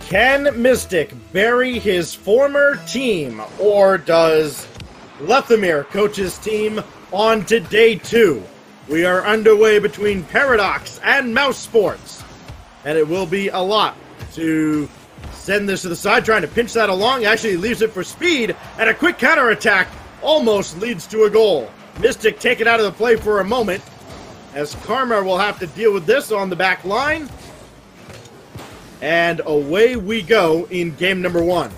Can Mystic bury his former team, or does Lethamyr coach his team on to day 2? We are underway between Paradox and Mousesports, and it will be a lot to send this to the side, trying to pinch that along. Actually leaves it for Speed, and a quick counterattack almost leads to a goal. Mystic taken out of the play for a moment, as Karma will have to deal with this on the back line. And away we go in game number 1.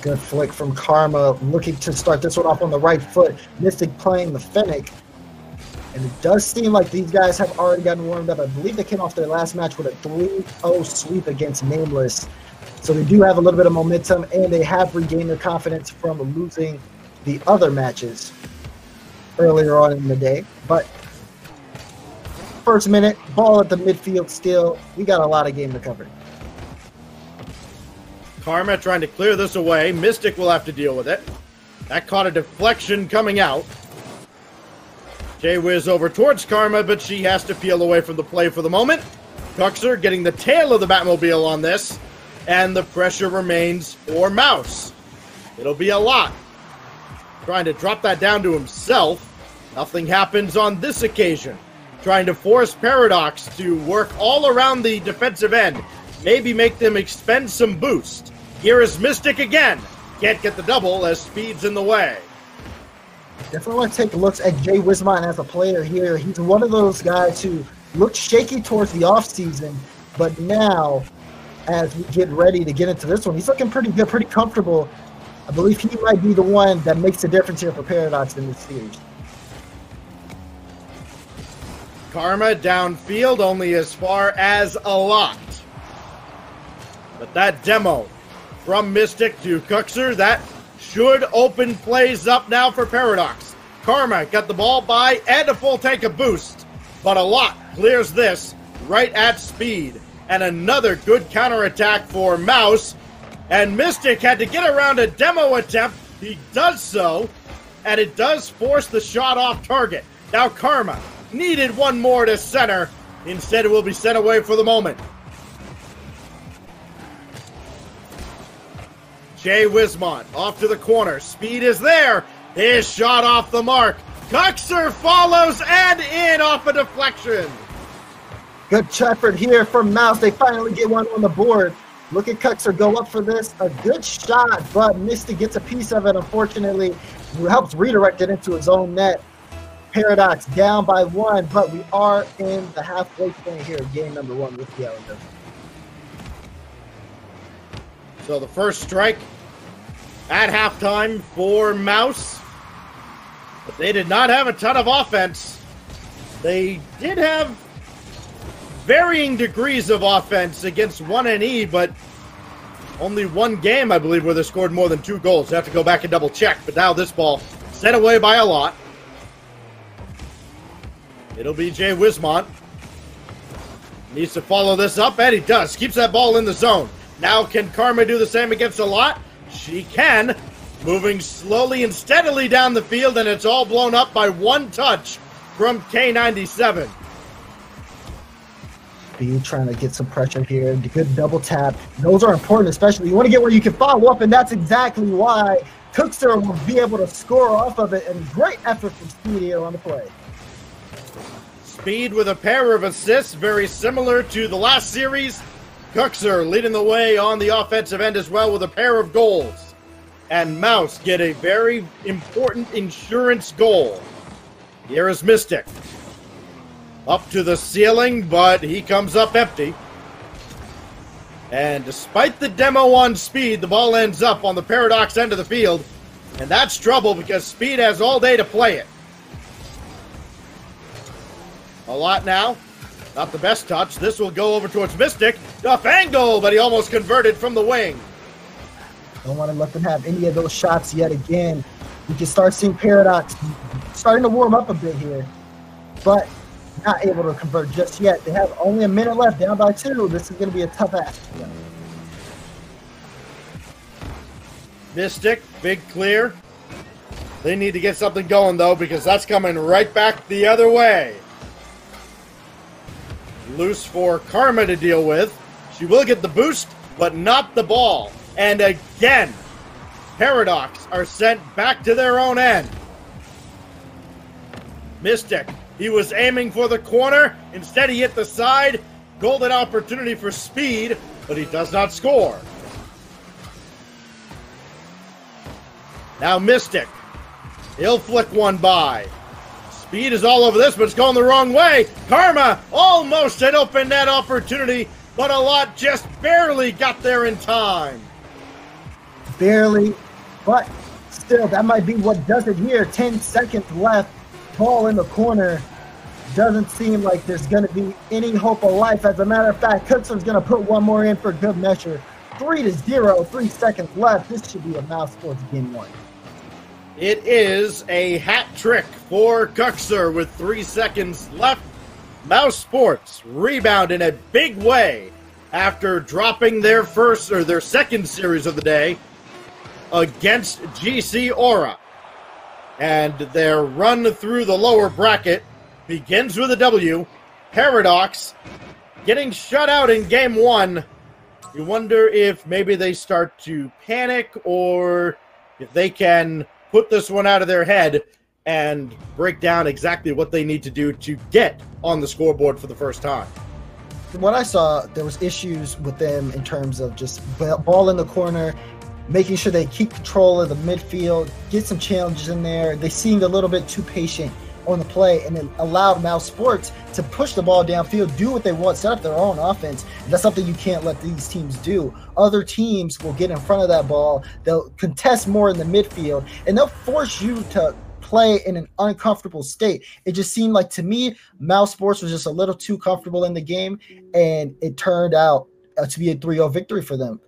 Good flick from Karma, looking to start this one off on the right foot. Mystic playing the Fennec. And it does seem like these guys have already gotten warmed up. I believe they came off their last match with a 3-0 sweep against Nameless. So they do have a little bit of momentum, and they have regained their confidence from losing the other matches earlier on in the day. But first minute, ball at the midfield still. We got a lot of game to cover. Karma trying to clear this away. Mystic will have to deal with it. That caught a deflection coming out. J-Wiz over towards Karma, but she has to peel away from the play for the moment. Cuxer getting the tail of the Batmobile on this, and the pressure remains for Mouz. It'll be a lot. Trying to drop that down to himself. Nothing happens on this occasion. Trying to force Paradox to work all around the defensive end. Maybe make them expend some boost. Here is Mystic again. Can't get the double as Speed's in the way. Definitely want to take looks at Jay Wismont as a player here. He's one of those guys who looked shaky towards the offseason, but now, as we get ready to get into this one, he's looking pretty good, pretty comfortable. I believe he might be the one that makes the difference here for Paradox in this series. Karma downfield only as far as a lot. But that demo from Mystic to Cuxer, that should open plays up now for Paradox. Karma got the ball by and a full tank of boost. But a lot clears this right at Speed. And another good counterattack for Mouz. And Mystic had to get around a demo attempt. He does so. And it does force the shot off target. Now Karma needed one more to center. Instead, it will be sent away for the moment. Jay Wismont off to the corner. Speed is there. His shot off the mark. Cuxer follows and in off a deflection. Good effort here from Mouz. They finally get one on the board. Look at Cuxer go up for this. A good shot, but Mystic gets a piece of it, unfortunately. Helps redirect it into his own net. Paradox down by 1, but we are in the halfway point here of game number 1 with the Islanders. So the first strike at halftime for Mouz. But they did not have a ton of offense. They did have varying degrees of offense against 1NE, but only one game, I believe, where they scored more than 2 goals. They have to go back and double check. But now this ball sent away by a lot. It'll be Jay Wismont. Needs to follow this up, and he does. Keeps that ball in the zone. Now can Karma do the same against a lot? She can. Moving slowly and steadily down the field, and it's all blown up by one touch from K97. Speed trying to get some pressure here. Good double tap. Those are important, especially you want to get where you can follow up, and that's exactly why Cuxer will be able to score off of it, and great effort from Speed here on the play. Speed with a pair of assists, very similar to the last series. Cuxer leading the way on the offensive end as well with a pair of goals. And Mouz get a very important insurance goal. Here is Mystic. Up to the ceiling, but he comes up empty. And despite the demo on Speed, the ball ends up on the Paradox end of the field. And that's trouble because Speed has all day to play it. A lot now. Not the best touch. This will go over towards Mystic. Tough angle, but he almost converted from the wing. Don't want to let them have any of those shots yet again. You can start seeing Paradox starting to warm up a bit here, but not able to convert just yet. They have only a minute left, down by 2. This is going to be a tough ask. Mystic, big clear. They need to get something going, though, because that's coming right back the other way. Loose for Karma to deal with. She will get the boost, but not the ball. And again, Paradox are sent back to their own end. Mystic, he was aiming for the corner. Instead, he hit the side. Golden opportunity for speed, but he does not score. Now Mystic, he'll flick one by. Speed is all over this, but it's going the wrong way. Karma almost an open net opportunity, but a lot just barely got there in time. Barely, but still, that might be what does it here. 10 seconds left. Ball in the corner. Doesn't seem like there's going to be any hope of life. As a matter of fact, Cookster's going to put one more in for good measure. 3-0, 3 seconds left. This should be a Mousesports game 1. It is a hat trick for Cookster with 3 seconds left. Mousesports rebound in a big way after dropping their second series of the day against GC Aura. And their run through the lower bracket begins with a W. Paradox getting shut out in game 1. You wonder if maybe they start to panic or if they can put this one out of their head and break down exactly what they need to do to get on the scoreboard for the first time. From what I saw, there was issues with them in terms of just ball in the corner, making sure they keep control of the midfield, get some challenges in there. They seemed a little bit too patient on the play, and it allowed Mousesports to push the ball downfield, do what they want, set up their own offense. And that's something you can't let these teams do. Other teams will get in front of that ball, they'll contest more in the midfield, and they'll force you to play in an uncomfortable state. It just seemed like, to me, Mousesports was just a little too comfortable in the game, and it turned out to be a 3-0 victory for them.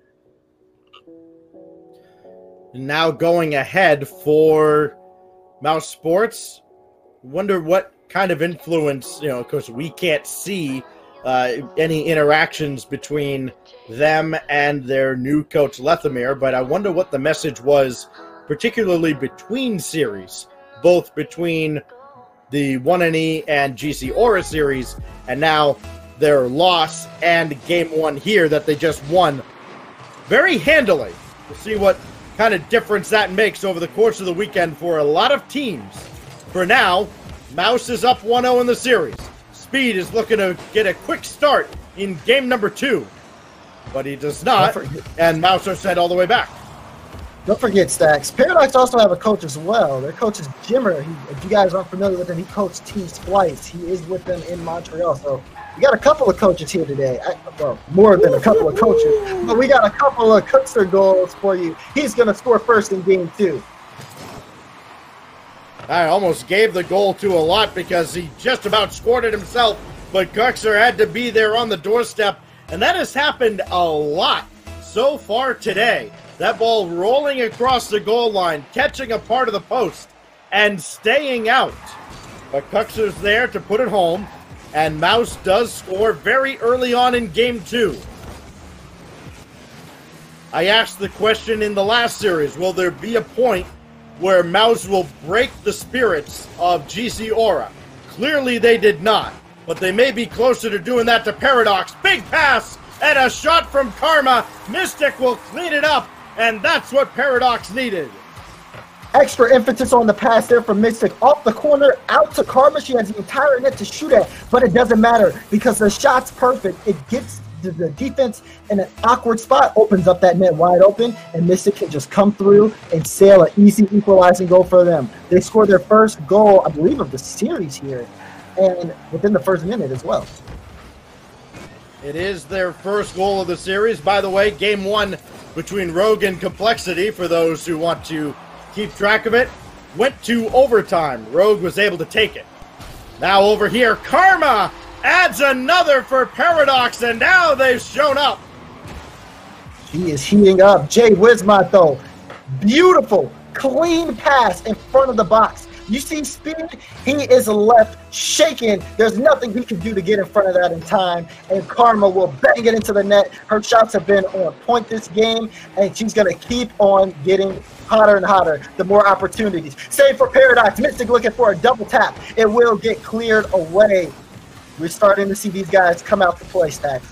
Now going ahead for Mousesports, wonder what kind of influence, because we can't see any interactions between them and their new coach Lethamir, but I wonder what the message was, particularly between series, both between the 1NE and GC Aura series, and now their loss and game 1 here that they just won very handily. We'll see what kind of difference that makes over the course of the weekend for a lot of teams. For now, Mouz is up 1-0 in the series. Speed is looking to get a quick start in game number 2, but he does not, and Mouz are sent all the way back. Don't forget, Stacks, Paradox also have a coach as well. Their coach is Jimmer. If you guys aren't familiar with him, he coached Team Splice. He is with them in Montreal. So we got a couple of coaches here today. Well, more than a couple of coaches. But we got a couple of Cookster goals for you. He's going to score first in game 2. I almost gave the goal to a lot because he just about scored it himself, but Cookster had to be there on the doorstep, and that has happened a lot so far today. That ball rolling across the goal line, catching a part of the post, and staying out. But Cookster's there to put it home, and Mouz does score very early on in game 2. I asked the question in the last series, will there be a point where Mouz will break the spirits of GC Aura? Clearly they did not, but they may be closer to doing that to Paradox. Big pass and a shot from Karma. Mystic will clean it up, and that's what Paradox needed. Extra emphasis on the pass there from Mystic. Off the corner, out to Karma. She has the entire net to shoot at, but it doesn't matter because the shot's perfect. It gets the defense in an awkward spot, opens up that net wide open, and Mystic can just come through and sail an easy equalizing goal for them. They scored their first goal, I believe, of the series here, and within the first minute as well. It is their first goal of the series. By the way, game 1 between Rogue and Complexity, for those who want to keep track of it, went to overtime. Rogue was able to take it. Now over here, Karma adds another for Paradox, and now they've shown up. He is heating up. Jay Wismont, though. Beautiful, clean pass in front of the box. You see Speed? He is left shaking. There's nothing he can do to get in front of that in time, and Karma will bang it into the net. Her shots have been on point this game, and she's going to keep on getting hotter and hotter the more opportunities. Save for Paradox. Mystic looking for a double tap. It will get cleared away. We're starting to see these guys come out to play, Stacks.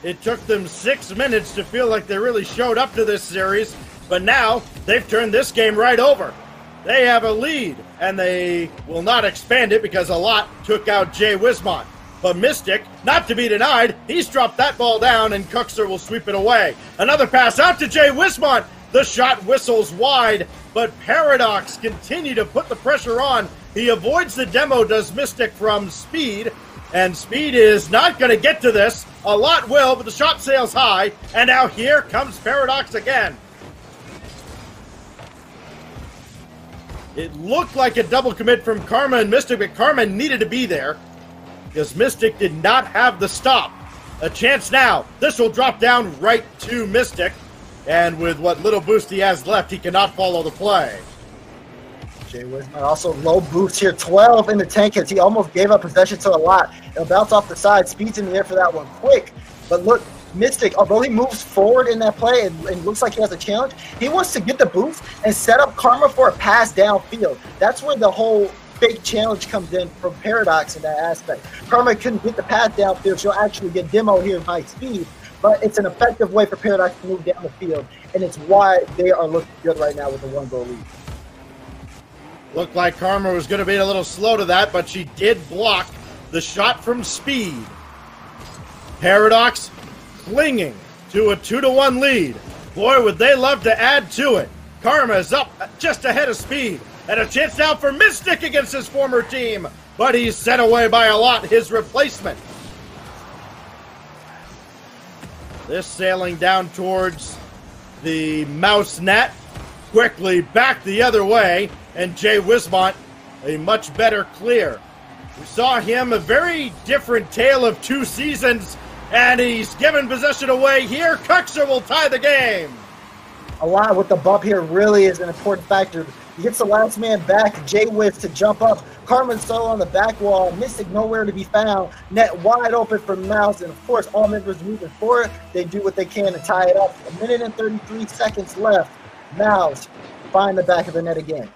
It took them 6 minutes to feel like they really showed up to this series, but now they've turned this game right over. They have a lead, and they will not expand it because a lot took out Jay Wismont. But Mystic, not to be denied, he's dropped that ball down, and Kuxer will sweep it away. Another pass out to Jay Wismont. The shot whistles wide, but Paradox continue to put the pressure on. He avoids the demo, does Mystic from Speed, and Speed is not going to get to this. A lot will, but the shot sails high, and now here comes Paradox again. It looked like a double commit from Karma and Mystic, but Karma needed to be there because Mystic did not have the stop. A chance now. This will drop down right to Mystic, and with what little boost he has left, he cannot follow the play. Jay Wismont also low boost here, 12 in the tank as he almost gave up possession to a lot. It'll bounce off the side, Speed's in the air for that one quick, but look, Mystic, although he moves forward in that play and looks like he has a challenge, he wants to get the boost and set up Karma for a pass downfield. That's where the whole big challenge comes in from Paradox in that aspect. Karma couldn't get the pass downfield, she'll actually get demo here by Speed, but it's an effective way for Paradox to move down the field, and it's why they are looking good right now with a 1-goal lead. Looked like Karma was going to be a little slow to that, but she did block the shot from Speed. Paradox clinging to a 2-1 lead. Boy, would they love to add to it. Karma is up just ahead of Speed, and a chance now for Mystic against his former team, but he's sent away by a lot, his replacement. This sailing down towards the Mouse net, quickly back the other way, and Jay Wismont a much better clear. We saw him a very different tale of 2 seasons, and he's given possession away here. Kuxer will tie the game. A lot with the bump here really is an important factor. He gets the last man back, Jay Wiz to jump up. Carmen solo on the back wall, Mystic nowhere to be found. Net wide open for Mouz, and of course all members moving forward. They do what they can to tie it up. 1 minute and 33 seconds left. Mouz find the back of the net again.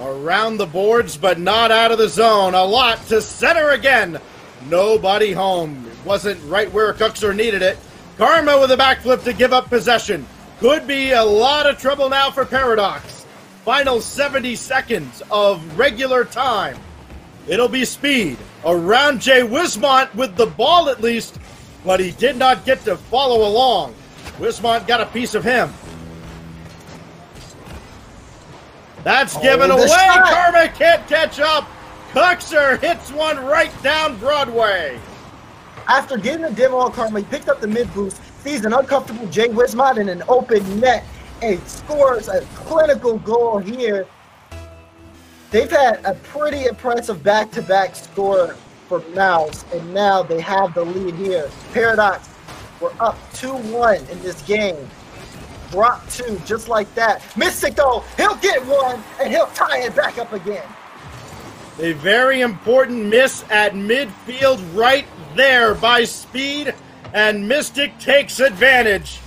Around the boards, but not out of the zone. A lot to center again. Nobody home. It wasn't right where Kuxer needed it. Karma with a backflip to give up possession. Could be a lot of trouble now for Paradox. Final 70 seconds of regular time. It'll be Speed around Jay Wismont with the ball at least, but he did not get to follow along. Wismont got a piece of him. That's given away. Karma can't catch up. Kuxer hits one right down Broadway. After getting a demo on Karma, he picked up the mid boost, sees an uncomfortable Jay Wismont in an open net, and scores a clinical goal here. They've had a pretty impressive back-to-back score for Mouz, and now they have the lead here. Paradox, we're up 2-1 in this game. Drop 2, just like that. Mystic, though, he'll get one, and he'll tie it back up again. A very important miss at midfield right there by Speed, and Mystic takes advantage.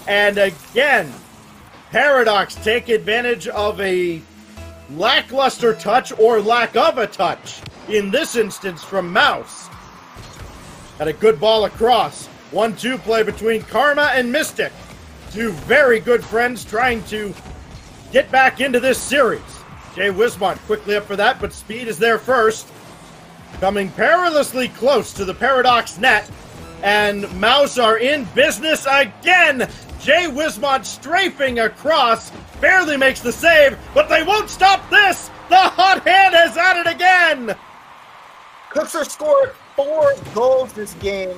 And again, Paradox take advantage of a lackluster touch or lack of a touch, in this instance from Mouz. Had a good ball across. 1-2 play between Karma and Mystic. 2 very good friends trying to get back into this series. Jay Wismont quickly up for that, but Speed is there first. Coming perilously close to the Paradox net, and Mouz are in business again. Jay Wismont strafing across, barely makes the save, but they won't stop this. The hot hand is at it again. Kuxer scored 4 goals this game.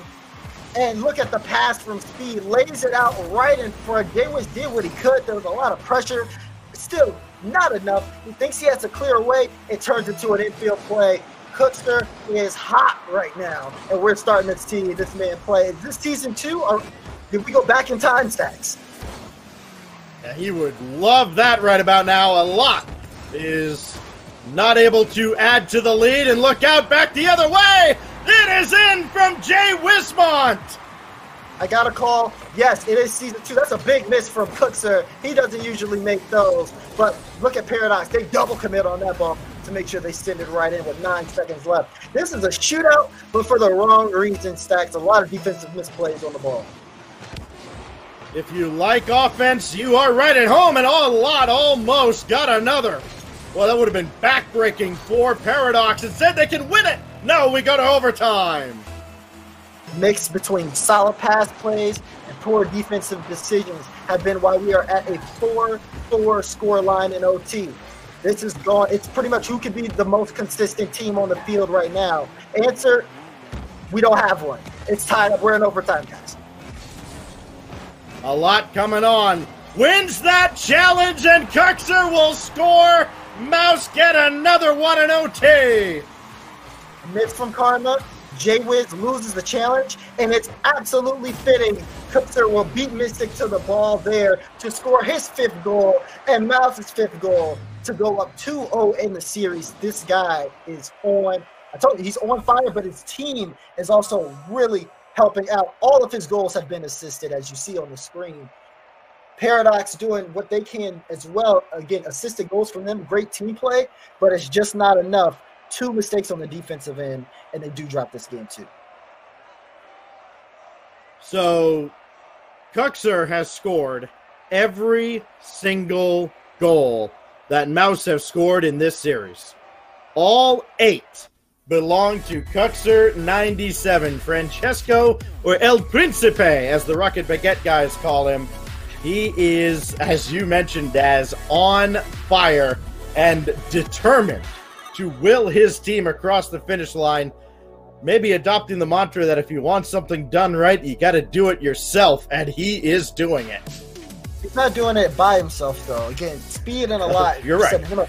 And look at the pass from Speed, lays it out right in front. Jay Wiz did what he could. There was a lot of pressure. Still, not enough. He thinks he has to clear away. It turns into an infield play. Kuxer is hot right now, and we're starting to see this man play. Is this season 2, or did we go back in time, Stacks? Yeah, he would love that right about now. A lot is not able to add to the lead, and look out, back the other way. It is in from Jay Wismont. I got a call. Yes, it is season 2. That's a big miss from Kuxer. He doesn't usually make those. But look at Paradox. They double commit on that ball. to make sure they send it right in with 9 seconds left. This is a shootout, but for the wrong reason. Stacks a lot of defensive misplays on the ball. If you like offense, you are right at home, and almost got another. Well, that would have been backbreaking for Paradox. Instead, they can win it. No, we go to overtime. Mix between solid pass plays and poor defensive decisions have been why we are at a 4-4 score line in OT. This is gone. It's pretty much who can be the most consistent team on the field right now. Answer, we don't have one. It's tied up. We're in overtime, guys. A lot coming on. Wins that challenge, and Kuxer will score. Mouse get another one in OT. Miss from Karma. J-Wiz loses the challenge, and it's absolutely fitting. Kuxer will beat Mystic to the ball there to score his 5th goal and Mouse's 5th goal to go up 2-0 in the series. This guy is on. I told you, he's on fire, but his team is also really helping out. All of his goals have been assisted, as you see on the screen. Paradox doing what they can as well. Again, assisted goals from them, great team play, but it's just not enough. 2 mistakes on the defensive end, and they do drop this game too. So, Kuxer has scored every single goal that Mouse have scored in this series. All 8 belong to Kuxer 97, Francesco, or El Principe, as the Rocket Baguette guys call him. He is, as you mentioned, as on fire and determined to will his team across the finish line, maybe adopting the mantra that if you want something done right, you got to do it yourself, and he is doing it. He's not doing it by himself, though. Again, speed and a lot. You're right.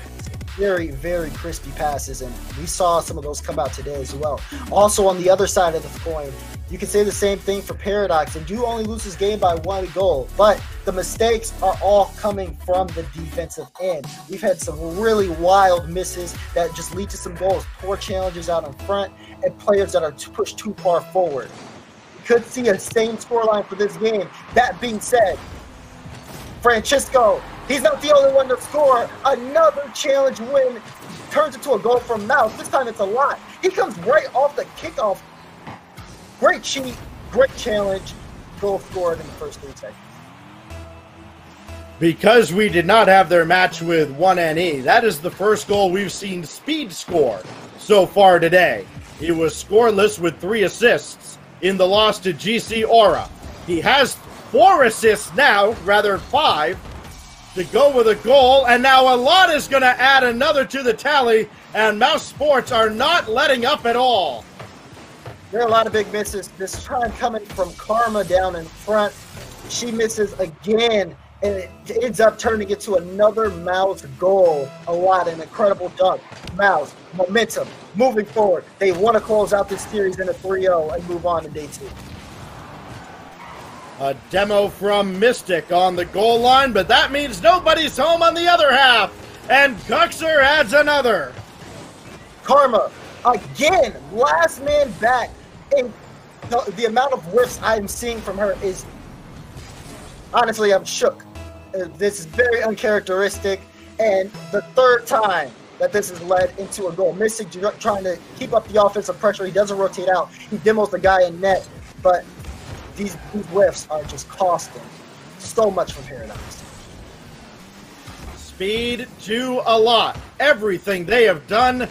Very, very crispy passes, and we saw some of those come out today as well. Also, on the other side of the coin, you can say the same thing for Paradox, and do only lose this game by 1 goal, but the mistakes are all coming from the defensive end. We've had some really wild misses that just lead to some goals, poor challenges out in front, and players that are pushed too far forward. We could see a same scoreline for this game. That being said, Francisco, he's not the only one to score. Another challenge win turns into a goal from Mouse. This time it's a lot. He comes right off the kickoff. Great cheat, great challenge. Goal scored in the first 3 seconds. Because we did not have their match with 1NE, that is the first goal we've seen Speed score so far today. He was scoreless with 3 assists in the loss to GC Aura. He has 4 assists now, rather 5, to go with a goal, and now a lot is going to add another to the tally, and Mousesports are not letting up at all. There are a lot of big misses. This time coming from Karma down in front. She misses again, and it ends up turning into another Mouse goal. A lot, an incredible dunk. Mouse, momentum, moving forward. They want to close out this series in a 3-0 and move on to day 2. A demo from Mystic on the goal line, but that means nobody's home on the other half. And Kuxer adds another. Karma, again, last man back. And the amount of whiffs I'm seeing from her is, honestly, I'm shook. This is very uncharacteristic. And the 3rd time that this has led into a goal. Mystic trying to keep up the offensive pressure. He doesn't rotate out. He demos the guy in net. But these whiffs are just costing so much from Paradox. Speed to a lot. Everything they have done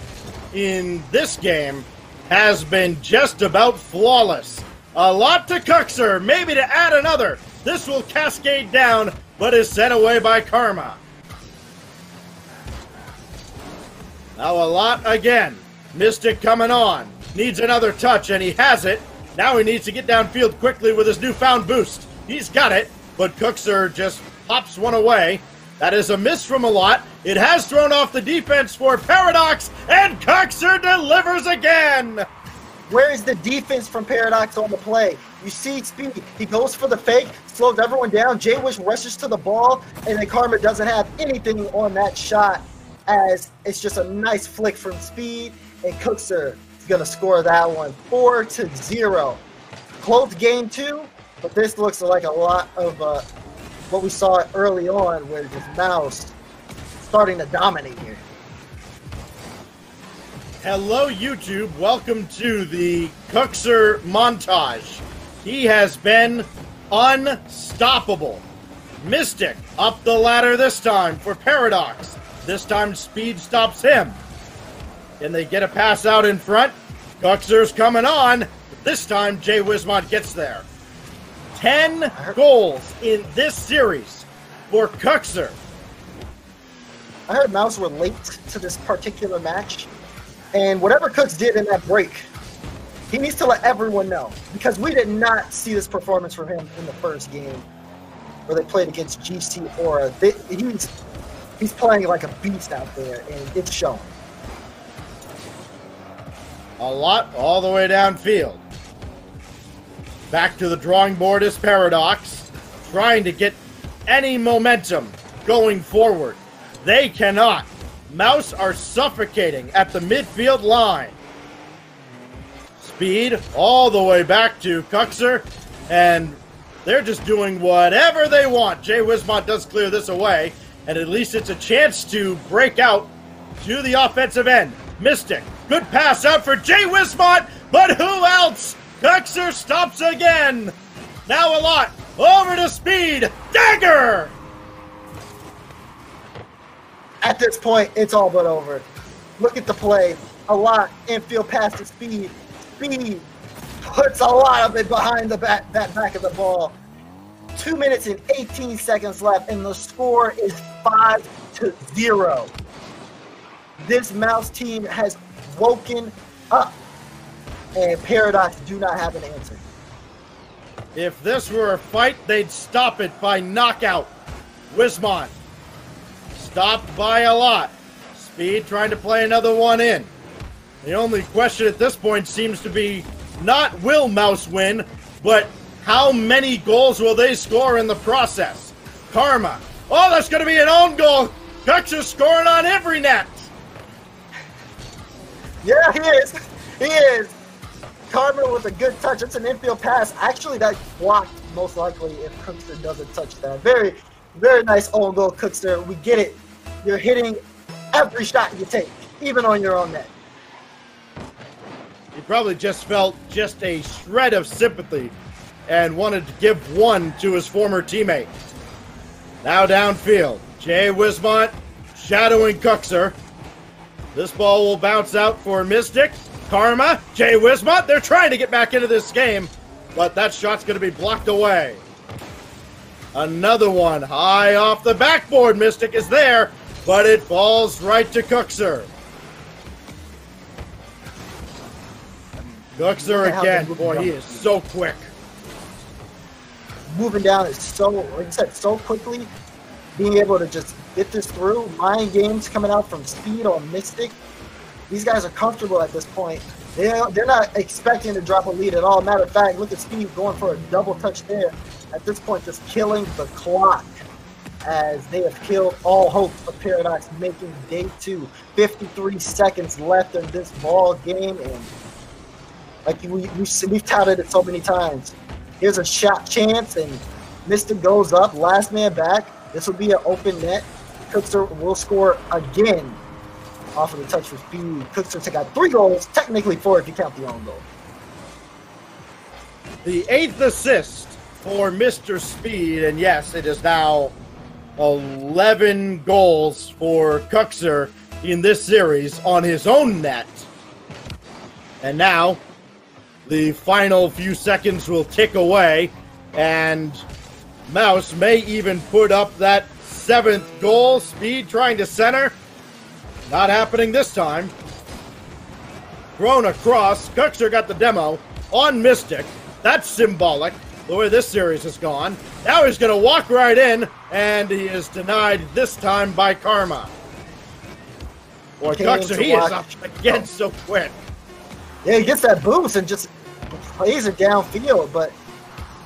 in this game has been just about flawless. A lot to Kuxer, maybe to add another. This will cascade down, but is sent away by Karma. Now a lot again. Mystic coming on. Needs another touch, and he has it. Now he needs to get downfield quickly with his newfound boost. He's got it, but Kuxer just pops one away. That is a miss from a lot. It has thrown off the defense for Paradox, and Kuxer delivers again. Where is the defense from Paradox on the play? You see Speed. He goes for the fake, slows everyone down. J-Wish rushes to the ball, and then Karma doesn't have anything on that shot, as it's just a nice flick from Speed, and Kuxer is going to score that one 4-0. Close game 2, but this looks like a lot of what we saw early on, where just Mouse starting to dominate here. Hello, YouTube. Welcome to the Cuxer montage. He has been unstoppable. Mystic up the ladder this time for Paradox. This time Speed stops him. Can they get a pass out in front? Cuxer's coming on. This time Jay Wismont gets there. 10 goals in this series for Cuxer. I heard Mouz were late to this particular match. And whatever Cooks did in that break, he needs to let everyone know. Because we did not see this performance from him in the first game where they played against GC Aura. He's playing like a beast out there, and it's showing. A lot all the way downfield. Back to the drawing board is Paradox, trying to get any momentum going forward. They cannot. Mouz are suffocating at the midfield line. Speed all the way back to Cuxer, and they're just doing whatever they want. Jay Wismont does clear this away, and at least it's a chance to break out to the offensive end. Mystic, good pass out for Jay Wismont, but who else? Cuxer stops again. Now a lot over to Speed. Dagger! At this point, it's all but over. Look at the play. A lot infield pass to Speed. Speed puts a lot of it behind the that back of the ball. 2 minutes and 18 seconds left, and the score is 5-0. This Mouz team has woken up, and Paradox do not have an answer. If this were a fight, they'd stop it by knockout. Wismont stopped by a lot. Speed trying to play another one in. The only question at this point seems to be not will Mouz win, but how many goals will they score in the process? Karma. Oh, that's going to be an own goal. Cuxer's scoring on every net. Yeah, he is. He is. Karma with a good touch. It's an infield pass. Actually, that blocked most likely if Cuxer doesn't touch that. Very, very nice own goal, Cuxer. We get it. You're hitting every shot you take, even on your own net. He probably just felt just a shred of sympathy and wanted to give one to his former teammate. Now downfield, Jay Wismont shadowing Cuxer. This ball will bounce out for Mystic. Karma, Jay Wismont, they're trying to get back into this game, but that shot's going to be blocked away. Another one high off the backboard. Mystic is there, but it falls right to Cuxer. Cuxer again, boy, he is so quick. Moving down is so, like I said, so quickly. Being able to just get this through. Mind games coming out from Speed on Mystic. These guys are comfortable at this point. They're not expecting to drop a lead at all. Matter of fact, look at Speed going for a double touch there. At this point, just killing the clock as they have killed all hope of Paradox making day 2. 53 seconds left in this ball game, and like we've touted it so many times. Here's a shot chance, and Mystic goes up, last man back. This will be an open net. Cuxer will score again off of the touch for Speed. Cuxer got 3 goals, technically 4 if you count the own goal. The 8th assist for Mr. Speed, and yes, it is now 11 goals for Cuxer in this series on his own net. And now, the final few seconds will tick away, and Mouz may even put up that 7th goal. Speed trying to center. Not happening this time. Thrown across. Cuxer got the demo on Mystic. That's symbolic, the way this series has gone. Now he's going to walk right in, and he is denied this time by Karma. Boy, Cuxer, he is up again so quick. Yeah, he gets that boost and just plays it downfield, but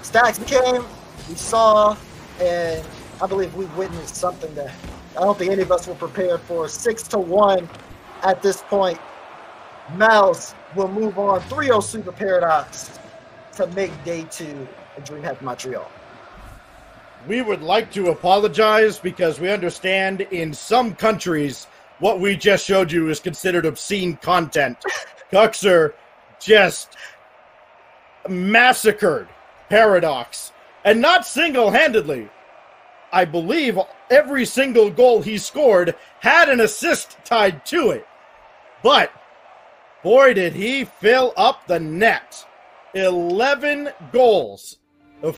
stacks came, we saw, and I believe we witnessed something that I don't think any of us were prepared for. 6-1 at this point. Mouz will move on 3-0 Super Paradox to make day 2 at DreamHack Montreal. We would like to apologize because we understand in some countries what we just showed you is considered obscene content. Cuxer just massacred Paradox, and not single-handedly. I believe every single goal he scored had an assist tied to it. But boy, did he fill up the net. 11 goals